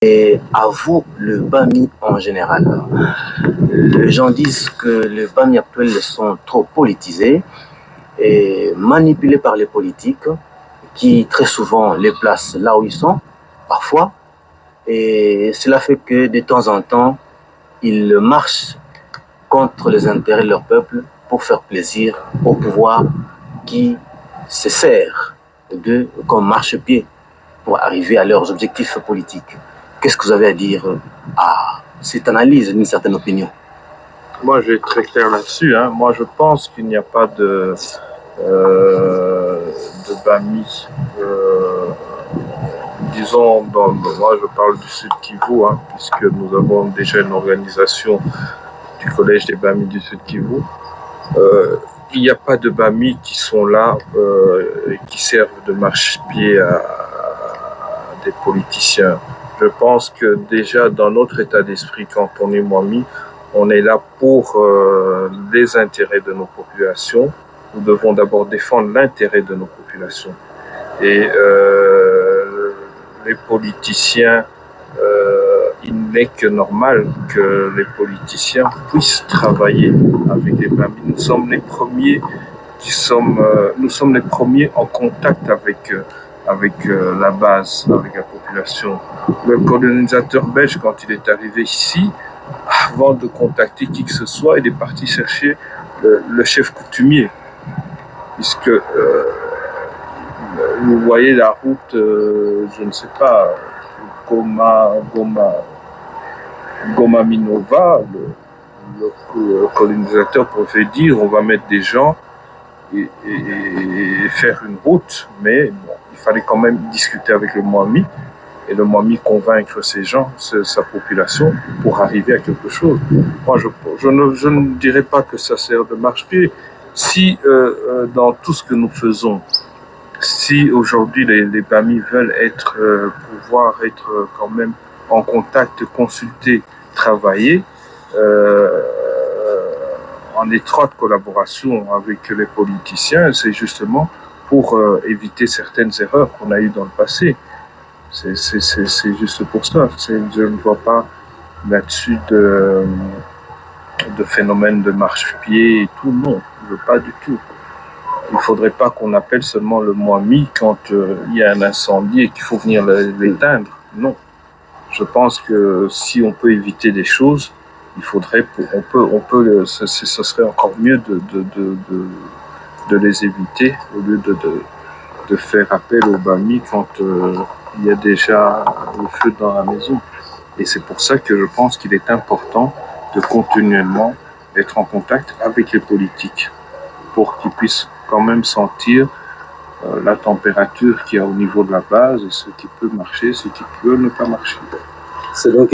Et à vous, le BAMI en général. Les gens disent que les BAMI actuels sont trop politisés et manipulés par les politiques qui très souvent les placent là où ils sont, parfois. Et cela fait que de temps en temps, ils marchent contre les intérêts de leur peuple pour faire plaisir au pouvoir qui se sert d'eux comme marchepied pour arriver à leurs objectifs politiques. Qu'est-ce que vous avez à dire à cette analyse d'une certaine opinion? Moi, je vais être très clair là-dessus. Moi, je pense qu'il n'y a pas de BAMI. Disons, moi, je parle du Sud Kivu, puisque nous avons déjà une organisation du Collège des BAMI du Sud Kivu. Il n'y a pas de BAMI qui sont là et qui servent de marchepied à des politiciens. Je pense que déjà dans notre état d'esprit, quand on est Mwami, on est là pour les intérêts de nos populations. Nous devons d'abord défendre l'intérêt de nos populations. Et les politiciens, il n'est que normal que les politiciens puissent travailler avec les BAMI. Nous sommes les premiers en contact avec la base, avec la population. Le colonisateur belge, quand il est arrivé ici, avant de contacter qui que ce soit, il est parti chercher le chef coutumier. Puisque vous voyez la route, je ne sais pas, Goma Minova, le colonisateur pouvait dire on va mettre des gens et faire une route, mais bon, il fallait quand même discuter avec le Mwami et le Mwami convaincre ces gens, sa population, pour arriver à quelque chose. Moi, je ne dirais pas que ça sert de marchepied. Si dans tout ce que nous faisons, si aujourd'hui les BAMI veulent pouvoir être quand même en contact, consulter, travailler, en étroite collaboration avec les politiciens, c'est justement pour éviter certaines erreurs qu'on a eues dans le passé. C'est juste pour ça. Je ne vois pas là-dessus de phénomène de marche-pied et tout. Non, je veux pas du tout. Il ne faudrait pas qu'on appelle seulement le Mwami quand il y a un incendie et qu'il faut venir l'éteindre. Non. Je pense que si on peut éviter des choses, il faudrait, ce serait encore mieux de les éviter au lieu de faire appel au BAMI quand il y a déjà le feu dans la maison. Et c'est pour ça que je pense qu'il est important de continuellement être en contact avec les politiques pour qu'ils puissent quand même sentir la température qu'il y a au niveau de la base et ce qui peut marcher, ce qui peut ne pas marcher. C'est donc